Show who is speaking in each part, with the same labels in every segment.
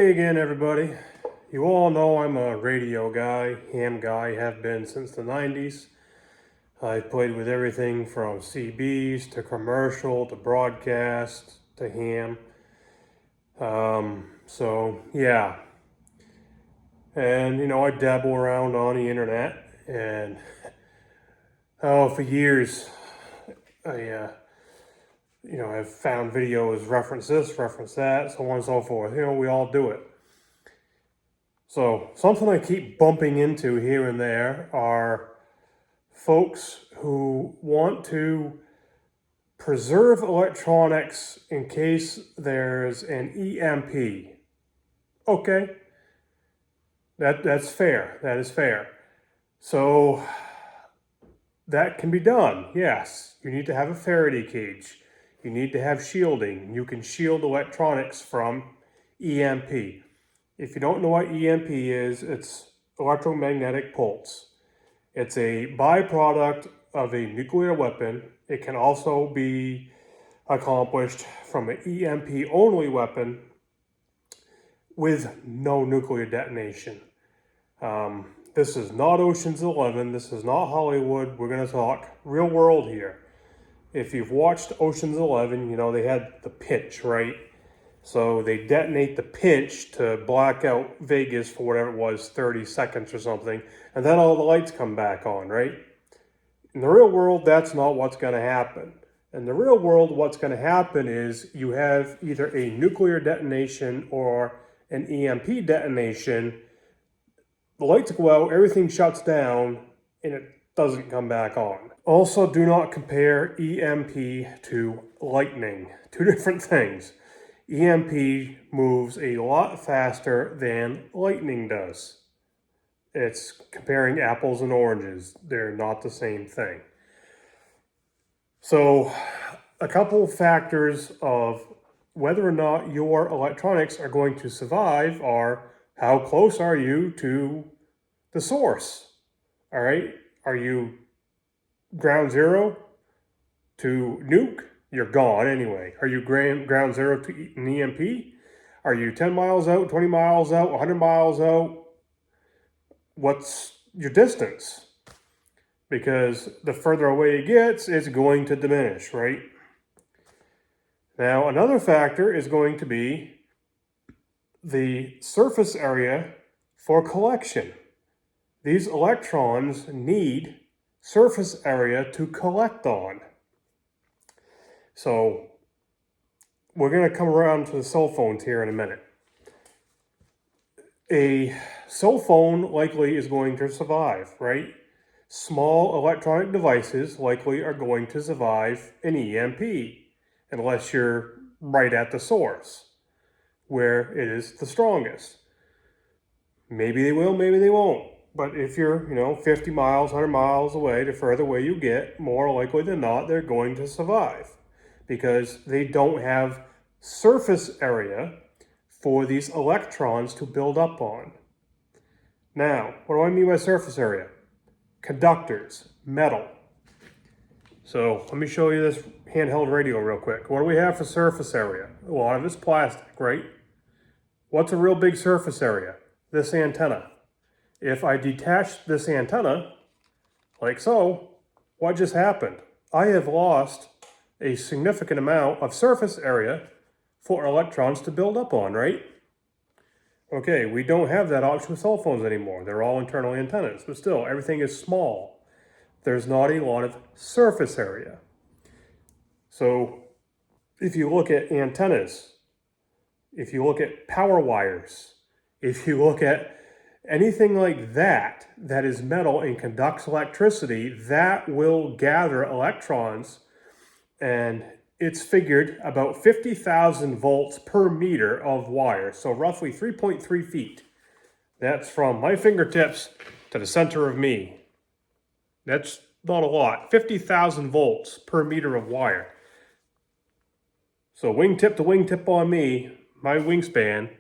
Speaker 1: Hey again, everybody. You all know I'm a radio guy, ham guy, have been since the 90s. I've played with everything from CBs to commercial to broadcast to ham. Yeah. And, I dabble around on the internet and, for years, I've found videos reference this, reference that, so on and so forth. We all do it. So something I keep bumping into here and there are folks who want to preserve electronics in case there's an EMP. Okay, that's fair. That is fair. So that can be done. Yes, you need to have a Faraday cage. You need to have shielding. You can shield electronics from EMP. If you don't know what EMP is, it's electromagnetic pulse. It's a byproduct of a nuclear weapon. It can also be accomplished from an EMP only weapon with no nuclear detonation. This is not Ocean's 11. This is not Hollywood. We're going to talk real world here. If you've watched Ocean's 11, they had the pinch, right? So they detonate the pinch to black out Vegas for whatever it was, 30 seconds or something, and then all the lights come back on, right? In the real world, that's not what's going to happen. In the real world, what's going to happen is you have either a nuclear detonation or an EMP detonation. The lights go out, everything shuts down, and it doesn't come back on. Also, do not compare EMP to lightning. Two different things. EMP moves a lot faster than lightning does. It's comparing apples and oranges. They're not the same thing. So, a couple factors of whether or not your electronics are going to survive are how close are you to the source? All right? Are you ground zero to nuke? You're gone anyway. Are you ground zero to an EMP? Are you 10 miles out, 20 miles out, 100 miles out? What's your distance? Because the further away it gets, it's going to diminish, right? Now, another factor is going to be the surface area for collection. These electrons need surface area to collect on. So we're going to come around to the cell phones here in a minute. A cell phone likely is going to survive, right? Small electronic devices likely are going to survive an EMP unless you're right at the source where it is the strongest. Maybe they will, maybe they won't. But if you're, 50 miles, 100 miles away, the further away you get, more likely than not, they're going to survive because they don't have surface area for these electrons to build up on. Now, what do I mean by surface area? Conductors, metal. So let me show you this handheld radio real quick. What do we have for surface area? A lot of it's plastic, right? What's a real big surface area? This antenna. If I detach this antenna, like so, what just happened? I have lost a significant amount of surface area for electrons to build up on, right? Okay, we don't have that option with cell phones anymore. They're all internal antennas, but still, everything is small. There's not a lot of surface area. So if you look at antennas, if you look at power wires, if you look at anything like that that is metal and conducts electricity, that will gather electrons, and it's figured about 50,000 volts per meter of wire, so roughly 3.3 feet. That's from my fingertips to the center of me. That's not a lot. 50,000 volts per meter of wire. So wingtip to wingtip on me, my wingspan,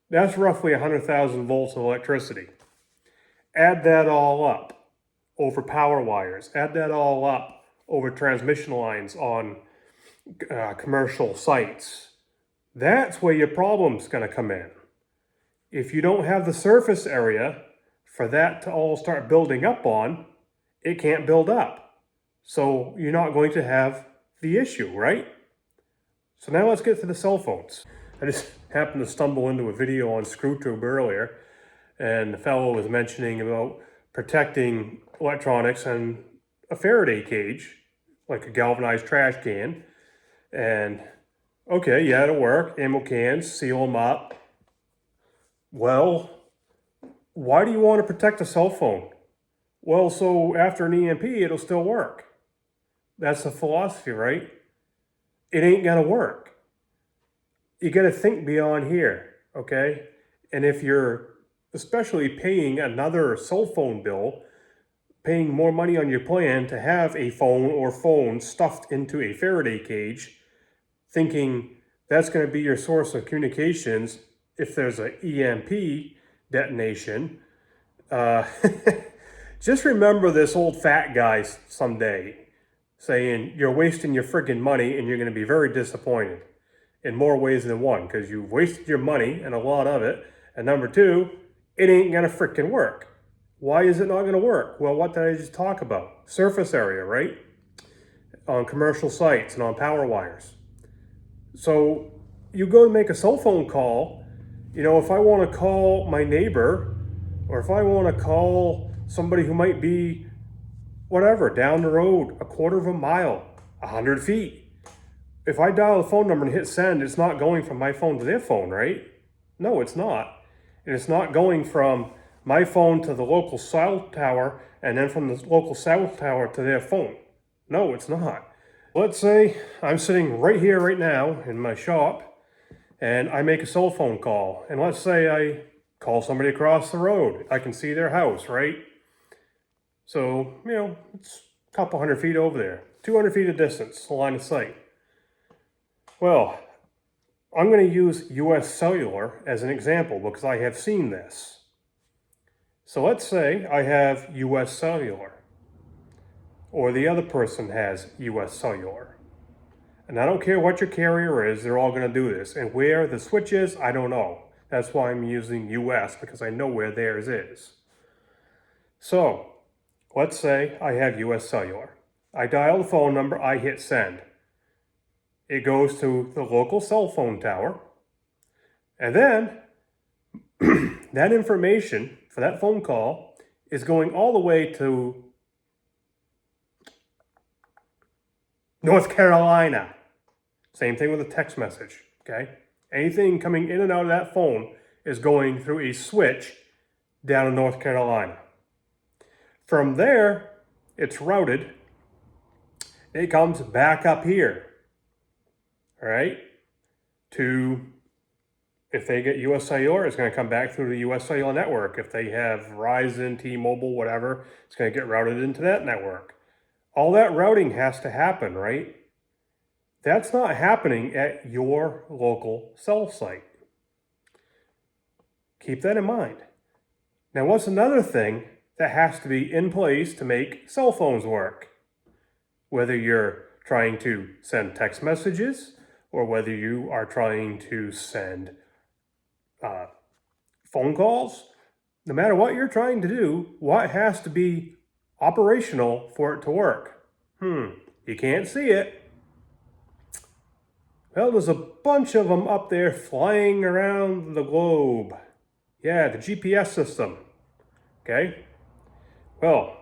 Speaker 1: that's roughly 100,000 volts of electricity. Add that all up over power wires. Add that all up over transmission lines on commercial sites. That's where your problem's going to come in. If you don't have the surface area for that to all start building up on, it can't build up. So you're not going to have the issue, right? So now let's get to the cell phones. I just happened to stumble into a video on ScrewTube earlier, and the fellow was mentioning about protecting electronics in a Faraday cage, like a galvanized trash can. And okay, yeah, it'll work. Ammo cans, seal them up. Well, why do you want to protect a cell phone? Well, so after an EMP, it'll still work. That's the philosophy, right? It ain't gonna work. You gotta think beyond here, okay? And if you're especially paying another cell phone bill, paying more money on your plan to have a phone or phones stuffed into a Faraday cage, thinking that's gonna be your source of communications if there's an EMP detonation, just remember this old fat guy someday saying you're wasting your friggin' money and you're going to be very disappointed in more ways than one, because you've wasted your money and a lot of it, and number two, it ain't going to frickin' work. Why is it not going to work? Well, what did I just talk about? Surface area, right? On commercial sites and on power wires. So you go to make a cell phone call, you know, if I want to call my neighbor, or if I want to call somebody who might be whatever, down the road, a quarter of a mile, 100 feet. If I dial the phone number and hit send, it's not going from my phone to their phone, right? No, it's not. And it's not going from my phone to the local cell tower and then from the local cell tower to their phone. No, it's not. Let's say I'm sitting right here, right now, in my shop, and I make a cell phone call. And let's say I call somebody across the road. I can see their house, right? So, you know, it's a couple 100 feet over there. 200 feet of distance, a line of sight. Well, I'm going to use US Cellular as an example because I have seen this. So let's say I have US Cellular, or the other person has US Cellular. And I don't care what your carrier is, they're all going to do this. And where the switch is, I don't know. That's why I'm using US, because I know where theirs is. So, let's say I have US Cellular. I dial the phone number, I hit send. It goes to the local cell phone tower. And then, that information for that phone call is going all the way to North Carolina. Same thing with a text message, okay? Anything coming in and out of that phone is going through a switch down in North Carolina. From there, it's routed. It comes back up here, all right? To, if they get US Cellular, it's going to come back through the US Cellular network. If they have Verizon, T-Mobile, whatever, it's going to get routed into that network. All that routing has to happen, right? That's not happening at your local cell site. Keep that in mind. Now, what's another thing that has to be in place to make cell phones work? Whether you're trying to send text messages or whether you are trying to send phone calls, no matter what you're trying to do, what has to be operational for it to work? You can't see it. Well, there's a bunch of them up there flying around the globe. Yeah, the GPS system. Okay? Well,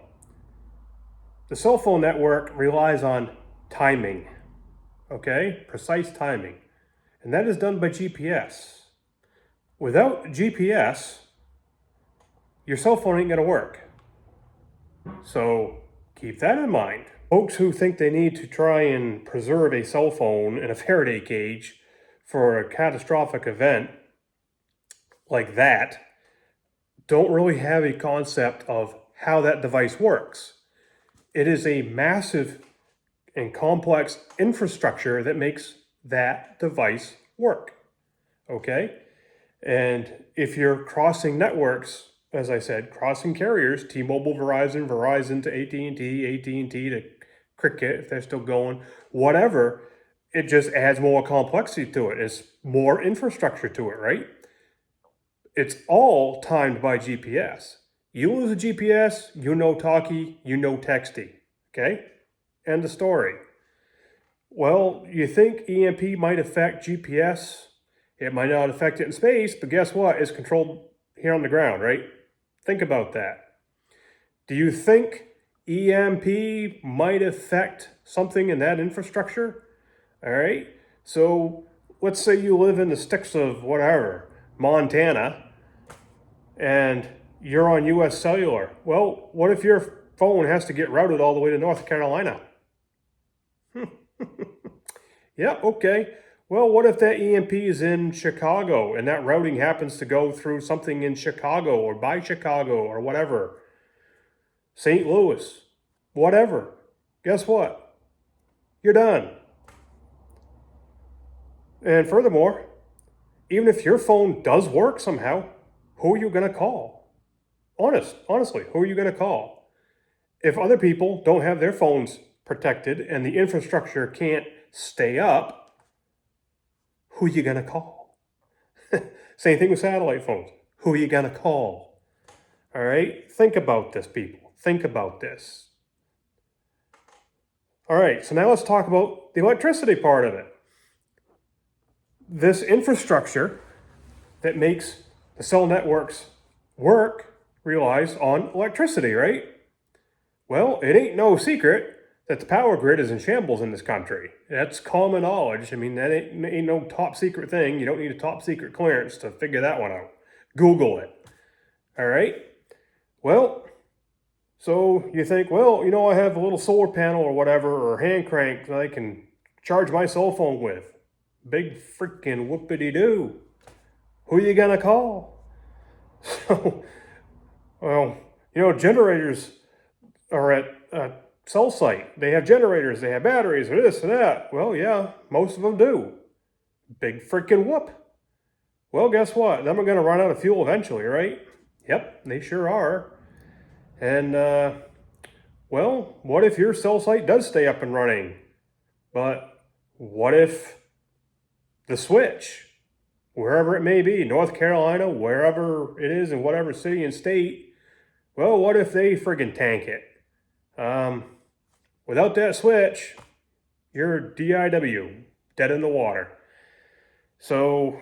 Speaker 1: the cell phone network relies on timing. Okay? Precise timing. And that is done by GPS. Without GPS, your cell phone ain't going to work. So keep that in mind. Folks who think they need to try and preserve a cell phone in a Faraday cage for a catastrophic event like that don't really have a concept of how that device works. It is a massive and complex infrastructure that makes that device work. Okay? And if you're crossing networks, as I said, crossing carriers, T-Mobile, Verizon to AT&T to Cricket, if they're still going, whatever, it just adds more complexity to it. It's more infrastructure to it, right? it's all timed by GPS. You lose a GPS, you know talkie, you know texty. Okay? End of story. Well, you think EMP might affect GPS? It might not affect it in space, but guess what? It's controlled here on the ground, right? Think about that. Do you think EMP might affect something in that infrastructure? All right. So let's say you live in the sticks of whatever, Montana, and you're on US Cellular. Well, what if your phone has to get routed all the way to North Carolina? Yeah, okay. Well, what if that EMP is in Chicago and that routing happens to go through something in Chicago or by Chicago or whatever? St. Louis, whatever. Guess what? You're done. And furthermore, even if your phone does work somehow, who are you going to call? Honestly, who are you going to call? If other people don't have their phones protected and the infrastructure can't stay up, who are you going to call? Same thing with satellite phones. Who are you going to call? All right? Think about this, people. Think about this. All right, so now let's talk about the electricity part of it. This infrastructure that makes the cell networks work relies on electricity, right? Well, it ain't no secret that the power grid is in shambles in this country. That's common knowledge. I mean, that ain't no top secret thing. You don't need a top secret clearance to figure that one out. Google it. All right? Well, so you think, well, you know, I have a little solar panel or whatever, or hand crank that I can charge my cell phone with. Big freaking whoopity-doo. Who are you going to call? So, well, you know, generators are at a cell site. They have generators, they have batteries, or this or that. Well, yeah, most of them do. Big freaking whoop. Well, guess what? Then we're going to run out of fuel eventually, right? Yep, they sure are. And, well, what if your cell site does stay up and running? But what if the switch, wherever it may be, North Carolina, wherever it is in whatever city and state, well, what if they friggin' tank it? Without that switch, you're DIW, dead in the water. So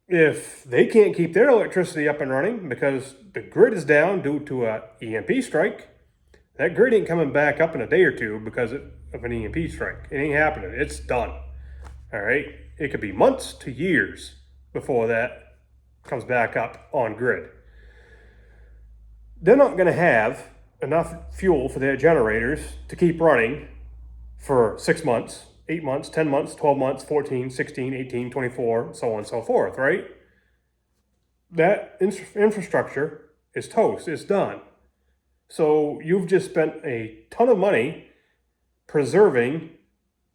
Speaker 1: if they can't keep their electricity up and running because the grid is down due to a EMP strike, that grid ain't coming back up in a day or two because of an EMP strike. It ain't happening. It's done. All right? It could be months to years before that comes back up on grid. They're not going to have enough fuel for their generators to keep running for 6 months, 8 months, 10 months, 12 months, 14, 16, 18, 24, so on and so forth, right? That infrastructure is toast. It's done. So you've just spent a ton of money preserving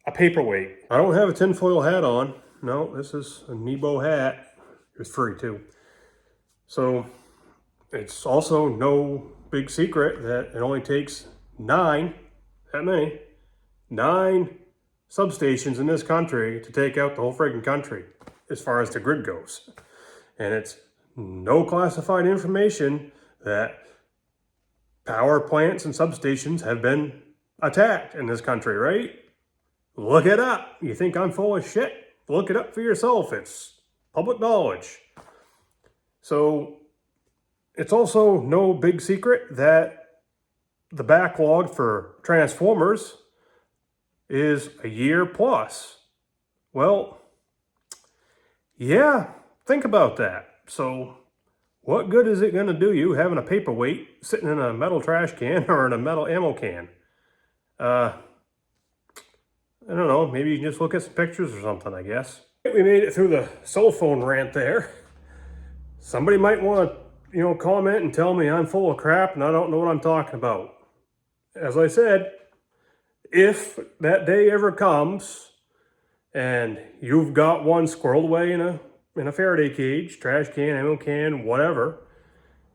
Speaker 1: a paperweight. I don't have a tinfoil hat on. No, this is a Nebo hat. It's free too. So it's also no big secret that it only takes 9 substations in this country to take out the whole friggin' country as far as the grid goes. And it's no classified information that power plants and substations have been attacked in this country, right? Look it up. You think I'm full of shit? Look it up for yourself. It's public knowledge. So it's also no big secret that the backlog for transformers is a year plus. Well, yeah, think about that. So what good is it going to do you having a paperweight sitting in a metal trash can or in a metal ammo can? I don't know, maybe you can just look at some pictures or something, I guess. We made it through the cell phone rant there. Somebody might want to, comment and tell me I'm full of crap and I don't know what I'm talking about. As I said, if that day ever comes and you've got one squirreled away in a Faraday cage, trash can, ammo can, whatever,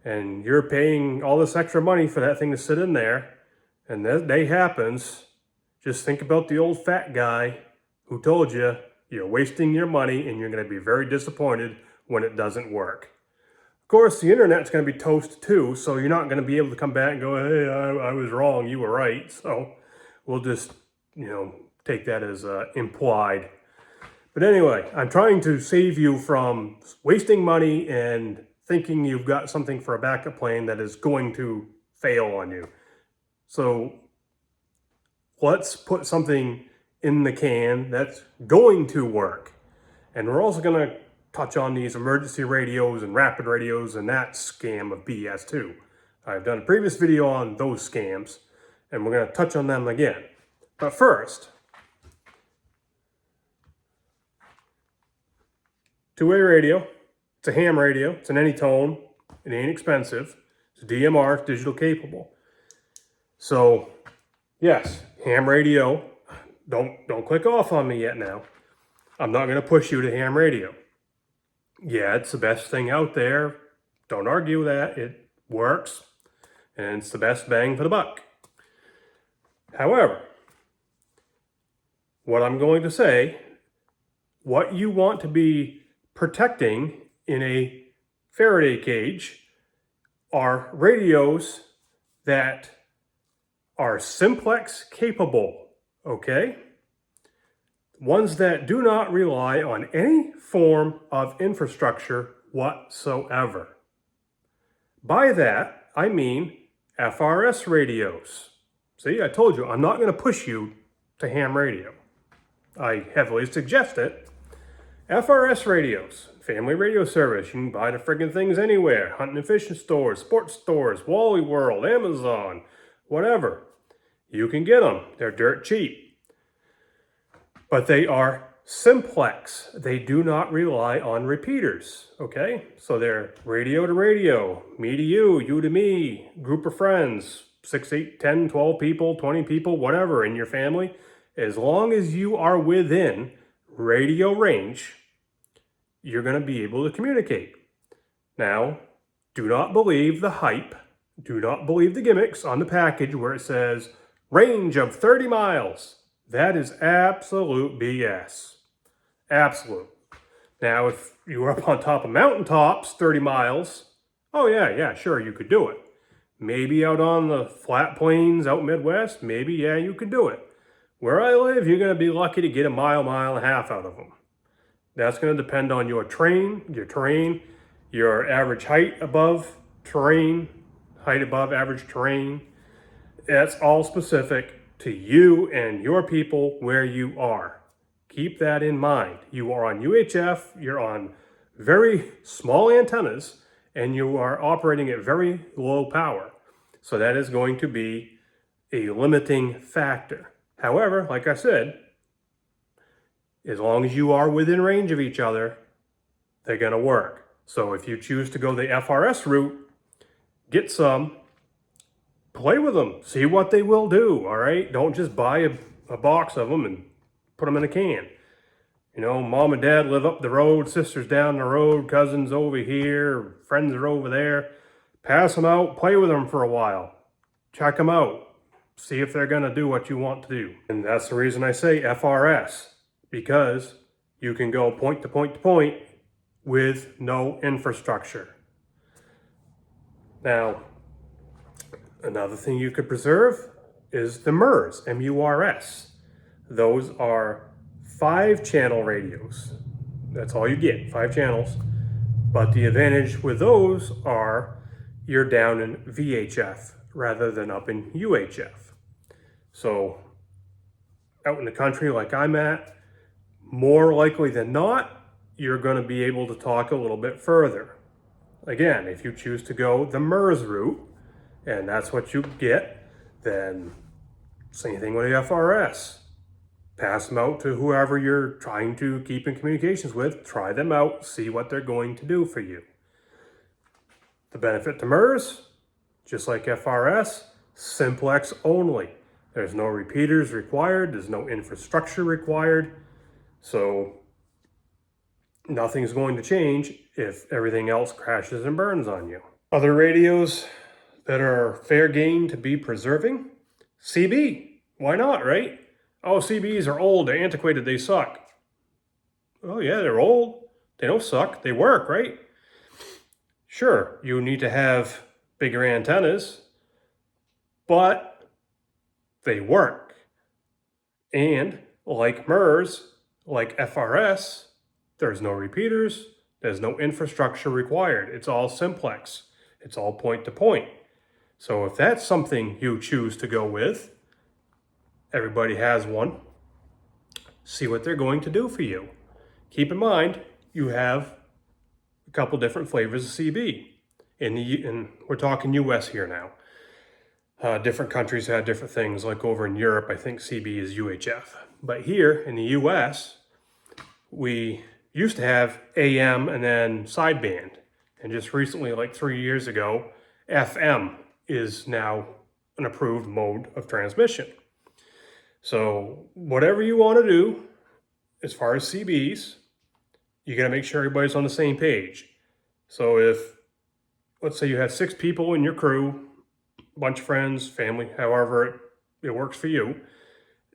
Speaker 1: and you're paying all this extra money for that thing to sit in there, and that day happens, just think about the old fat guy who told you you're wasting your money and you're going to be very disappointed when it doesn't work. Of course, the internet's going to be toast too, so you're not going to be able to come back and go, hey, I was wrong, you were right. So we'll just, take that as implied. But anyway, I'm trying to save you from wasting money and thinking you've got something for a backup plan that is going to fail on you. So let's put something in the can that's going to work. And we're also going to touch on these emergency radios and rapid radios and that scam of BS too. I've done a previous video on those scams, and we're going to touch on them again. But first, two-way radio. It's a ham radio. It's an Anytone. It ain't expensive. It's DMR. It's digital capable. So, yes, ham radio. Don't click off on me yet now. I'm not going to push you to ham radio. Yeah, it's the best thing out there. Don't argue that. It works. And it's the best bang for the buck. However, what I'm going to say, what you want to be protecting in a Faraday cage are radios that are simplex capable, okay? Ones that do not rely on any form of infrastructure whatsoever. By that, I mean FRS radios. See, I told you, I'm not going to push you to ham radio. I heavily suggest it. FRS radios, family radio service. You can buy the friggin' things anywhere. Hunting and fishing stores, sports stores, Wally World, Amazon, whatever. You can get them. They're dirt cheap. But they are simplex. They do not rely on repeaters, okay? So they're radio to radio, me to you to me, group of friends, 6, 8, 10, 12 people, 20 people, whatever in your family. As long as you are within radio range, you're going to be able to communicate. Now, do not believe the hype. Do not believe the gimmicks on the package where it says range of 30 miles. That is absolute BS. Absolute. Now, if you were up on top of mountaintops, 30 miles, oh yeah, sure, you could do it. Maybe out on the flat plains out Midwest, maybe, yeah, you could do it. Where I live, you're going to be lucky to get a mile and a half out of them. That's going to depend on your terrain, your average height above terrain, height above average terrain. That's all specific to you and your people where you are. Keep that in mind. You are on UHF, you're on very small antennas, and you are operating at very low power. So that is going to be a limiting factor. However, like I said, as long as you are within range of each other, they're going to work. So if you choose to go the FRS route, get some, play with them, see what they will do, all right? Don't just buy a box of them and put them in a can. Mom and dad live up the road, sisters down the road, cousins over here, friends are over there. Pass them out, play with them for a while. Check them out. See if they're going to do what you want to do. And that's the reason I say FRS, because you can go point to point to point with no infrastructure. Now, another thing you could preserve is the MURS, M-U-R-S. Those are 5-channel radios. That's all you get, 5 channels. But the advantage with those are you're down in VHF rather than up in UHF. So out in the country like I'm at, more likely than not, you're going to be able to talk a little bit further. Again, if you choose to go the MURS route, and that's what you get, then same thing with the FRS. Pass them out to whoever you're trying to keep in communications with. Try them out, see what they're going to do for you. The benefit to MURS, just like FRS, simplex only. There's no repeaters required, there's no infrastructure required, so nothing's going to change if everything else crashes and burns on you. Other radios that are fair game to be preserving? CB. Why not, right? Oh, CBs are old, they're antiquated, they suck. Oh yeah, they're old, They don't suck, they work, right? Sure, you need to have bigger antennas, but they work. And like MERS, like FRS, there's no repeaters, there's no infrastructure required. It's all simplex. It's all point to point. So if that's something you choose to go with, everybody has one. See what they're going to do for you. Keep in mind, you have a couple different flavors of CB. And we're talking US here now. Different countries have different things. Like over in Europe, I think CB is UHF. But here in the US, we used to have AM and then sideband. And just recently, like 3 years ago, FM is now an approved mode of transmission. So whatever you want to do, as far as CBs, you got to make sure everybody's on the same page. So if, let's say you have 6 people in your crew, a bunch of friends, family, however it works for you,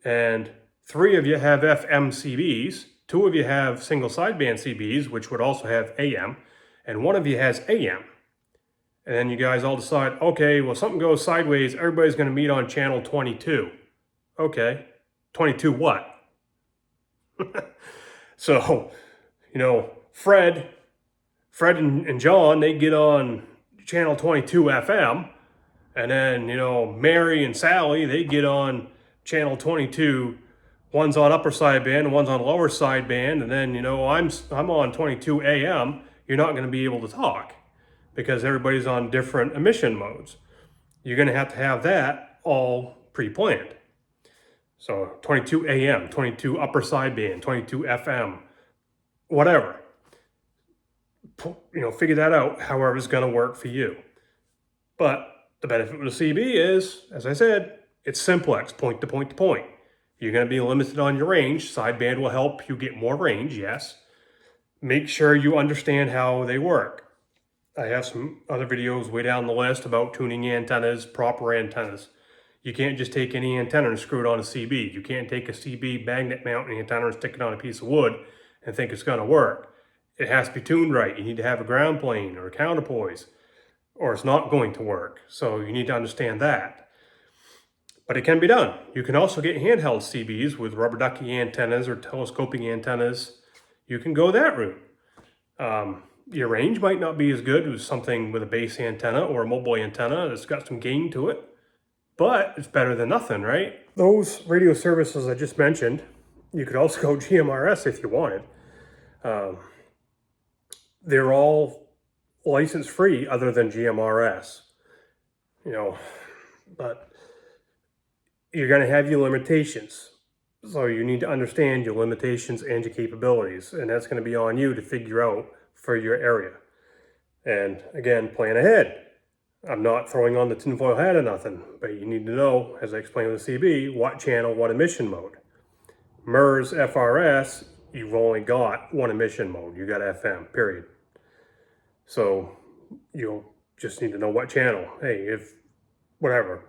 Speaker 1: and 3 of you have FM CBs, 2 of you have single sideband CBs, which would also have AM, and 1 of you has AM. And then you guys all decide, okay, well, something goes sideways, everybody's going to meet on channel 22. Okay, 22 what? So, Fred and John, they get on channel 22 FM, and then, Mary and Sally, they get on channel 22. One's on upper sideband and one's on lower sideband, and then, I'm on 22 AM. You're not going to be able to talk because everybody's on different emission modes. You're going to have that all pre-planned. So 22 AM, 22 upper sideband, 22 FM, whatever. Figure that out however it's going to work for you. But the benefit with the CB is, as I said, it's simplex, point to point to point. You're going to be limited on your range. Sideband will help you get more range, yes. Make sure you understand how they work. I have some other videos way down the list about tuning antennas, proper antennas. You can't just take any antenna and screw it on a CB. You can't take a CB magnet mounting antenna and stick it on a piece of wood and think it's going to work. It has to be tuned right. You need to have a ground plane or a counterpoise, or it's not going to work. So you need to understand that. But it can be done. You can also get handheld CBs with rubber ducky antennas or telescoping antennas. You can go that route. Your range might not be as good as something with a base antenna or a mobile antenna that's got some gain to it, but it's better than nothing, right? Those radio services I just mentioned, you could also go GMRS if you wanted. They're all license free other than GMRS, but you're going to have your limitations. So you need to understand your limitations and your capabilities, and that's going to be on you to figure out for your area. And again, plan ahead. I'm not throwing on the tinfoil hat or nothing, but you need to know, as I explained with the CB, what channel, what emission mode. MERS, FRS, you've only got one emission mode. You got FM, period. So you'll just need to know what channel. Hey, if whatever,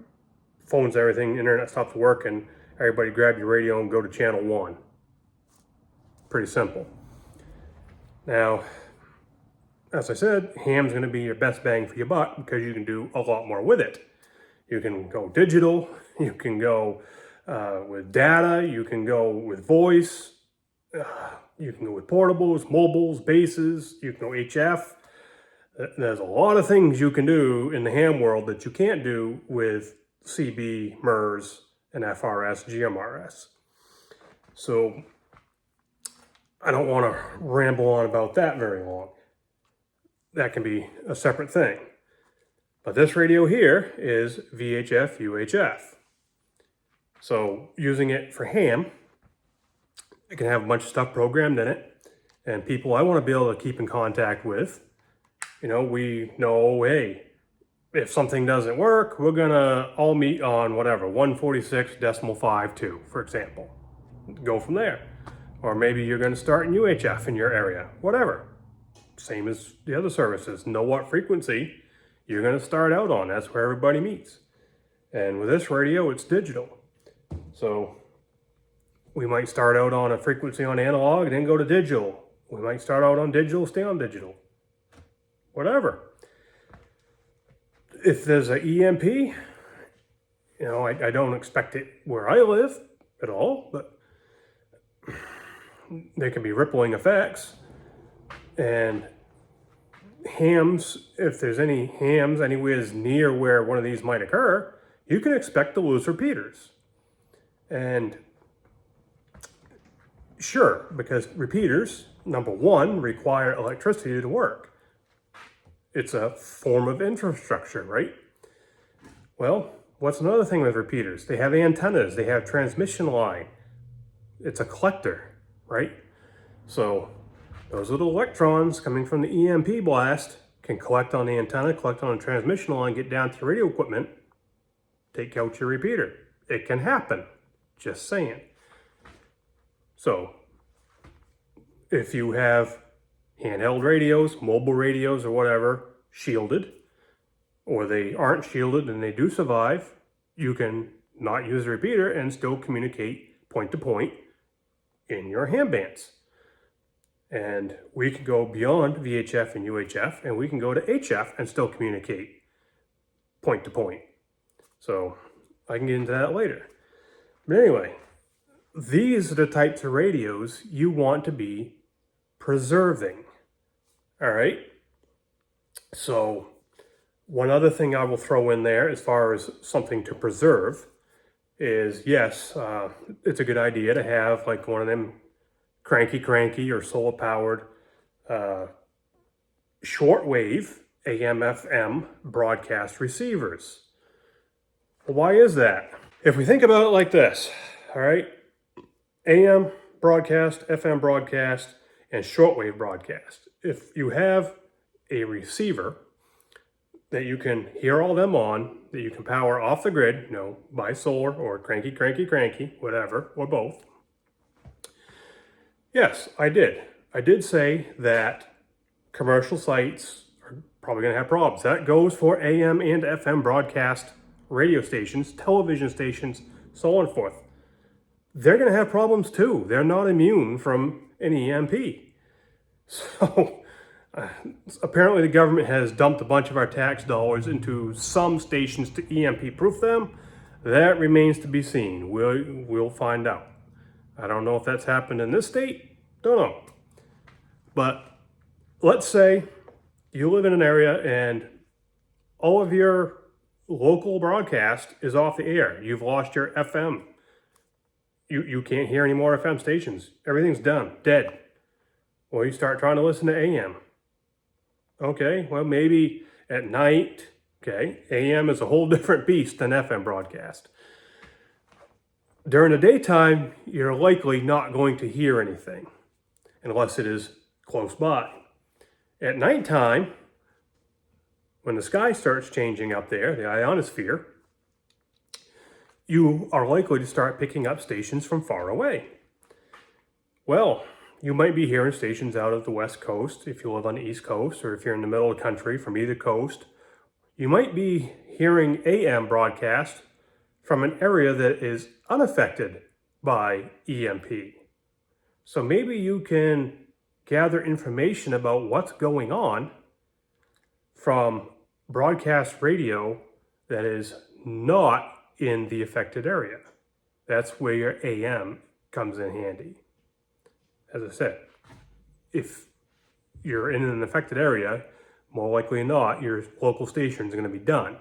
Speaker 1: phones, everything, internet stops working, everybody grab your radio and go to channel 1. Pretty simple. Now, as I said, ham's going to be your best bang for your buck because you can do a lot more with it. You can go digital, you can go with data, you can go with voice, you can go with portables, mobiles, bases, you can go HF. There's a lot of things you can do in the ham world that you can't do with CB, MERS, and FRS, GMRS. So I don't want to ramble on about that very long. That can be a separate thing. But this radio here is VHF, UHF. So using it for ham, it can have a bunch of stuff programmed in it. And people I want to be able to keep in contact with, we know, hey, if something doesn't work, we're going to all meet on whatever, 146.52, for example. Go from there. Or maybe you're going to start in UHF in your area, whatever. Same as the other services. Know what frequency you're going to start out on. That's where everybody meets. And with this radio, it's digital. So we might start out on a frequency on analog and then go to digital We might start out on digital, stay on digital. Whatever. If there's an EMP, I don't expect it where I live at all, but there can be rippling effects. And hams, if there's any hams anywhere near where one of these might occur, you can expect to lose repeaters. And sure, because repeaters, number one, require electricity to work. It's a form of infrastructure, right? Well, what's another thing with repeaters? They have antennas, they have transmission line. It's a collector, right? So those little electrons coming from the EMP blast can collect on the antenna, collect on the transmission line, get down to the radio equipment, take out your repeater. It can happen, just saying. So if you have handheld radios, mobile radios, or whatever, shielded, or they aren't shielded and they do survive, you can not use a repeater and still communicate point to point in your ham bands. And we can go beyond VHF and UHF, and we can go to HF and still communicate point to point. So I can get into that later. But anyway, these are the types of radios you want to be preserving. All right. So one other thing I will throw in there as far as something to preserve is, yes, it's a good idea to have like one of them cranky or solar powered shortwave AM FM broadcast receivers. Why is that? If we think about it like this, all right, AM broadcast, FM broadcast, and shortwave broadcast. If you have a receiver that you can hear all them on, that you can power off the grid, by solar or cranky, whatever, or both. Yes, I did. I did say that commercial sites are probably going to have problems. That goes for AM and FM broadcast radio stations, television stations, so on and forth. They're going to have problems too. They're not immune from an EMP. So apparently the government has dumped a bunch of our tax dollars into some stations to EMP proof them. That remains to be seen. We'll find out. I don't know if that's happened in this state. Don't know. But let's say you live in an area and all of your local broadcast is off the air. You've lost your FM. You can't hear any more FM stations. Everything's done, dead. Or you start trying to listen to AM. Okay, well, maybe at night, okay, AM is a whole different beast than FM broadcast. During the daytime, you're likely not going to hear anything unless it is close by. At nighttime, when the sky starts changing up there, the ionosphere, you are likely to start picking up stations from far away. Well, you might be hearing stations out of the West Coast if you live on the East Coast, or if you're in the middle of the country from either coast. You might be hearing AM broadcast from an area that is unaffected by EMP. So maybe you can gather information about what's going on from broadcast radio that is not in the affected area. That's where your AM comes in handy. As I said, if you're in an affected area, more likely than not, your local station is going to be done.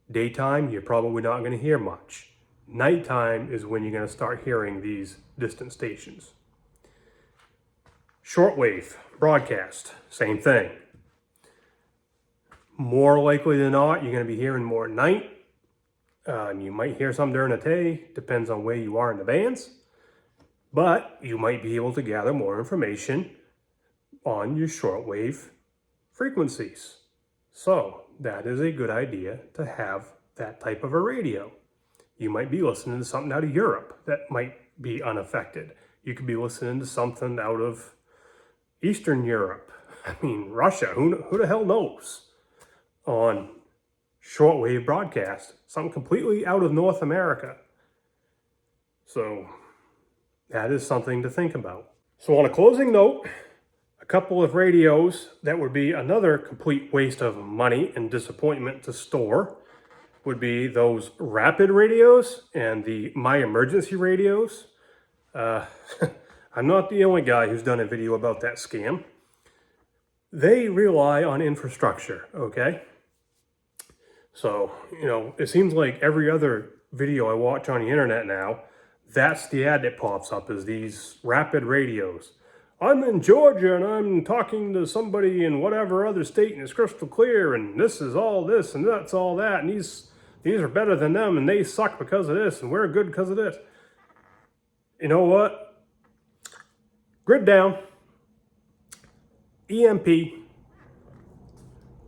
Speaker 1: Daytime, you're probably not going to hear much. Nighttime is when you're going to start hearing these distant stations. Shortwave broadcast, same thing. More likely than not, you're going to be hearing more at night. You might hear some during the day, depends on where you are in the bands. But you might be able to gather more information on your shortwave frequencies. So that is a good idea to have that type of a radio. You might be listening to something out of Europe that might be unaffected. You could be listening to something out of Eastern Europe. Russia, who the hell knows? On shortwave broadcast, something completely out of North America. So that is something to think about. So on a closing note, a couple of radios that would be another complete waste of money and disappointment to store would be those rapid radios and the My Emergency radios. I'm not the only guy who's done a video about that scam. They rely on infrastructure, okay? So, it seems like every other video I watch on the internet now, that's the ad that pops up, is these rapid radios. I'm in Georgia and I'm talking to somebody in whatever other state and it's crystal clear and this is all this and that's all that and these are better than them and they suck because of this and we're good because of this. You know what? Grid down. EMP.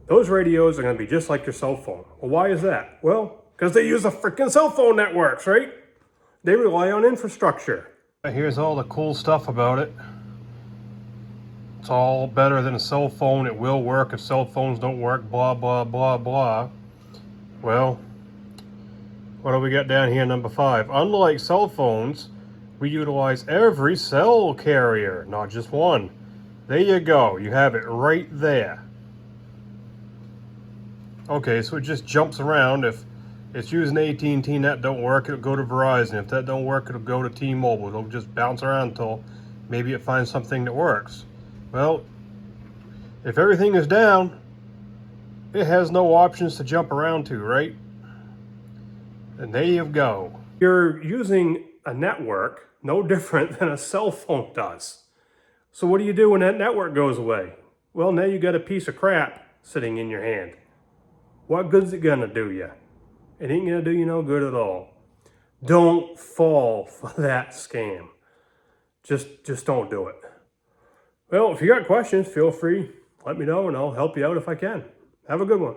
Speaker 1: Those radios are going to be just like your cell phone. Well, why is that? Well, because they use the freaking cell phone networks, right? They rely on infrastructure. Here's all the cool stuff about it. It's all better than a cell phone. It will work if cell phones don't work, blah, blah, blah, blah. Well, what do we got down here, number 5? Unlike cell phones, we utilize every cell carrier, not just one. There you go. You have it right there. Okay, so it just jumps around. If it's using AT&T and that don't work, it'll go to Verizon. If that don't work, it'll go to T-Mobile. It'll just bounce around until maybe it finds something that works. Well, if everything is down, it has no options to jump around to, right? And there you go. You're using a network no different than a cell phone does. So what do you do when that network goes away? Well, now you got a piece of crap sitting in your hand. What good's it gonna do you? It ain't gonna do you no good at all. Don't fall for that scam. Just don't do it. Well, if you got questions, feel free, let me know and I'll help you out if I can. Have a good one.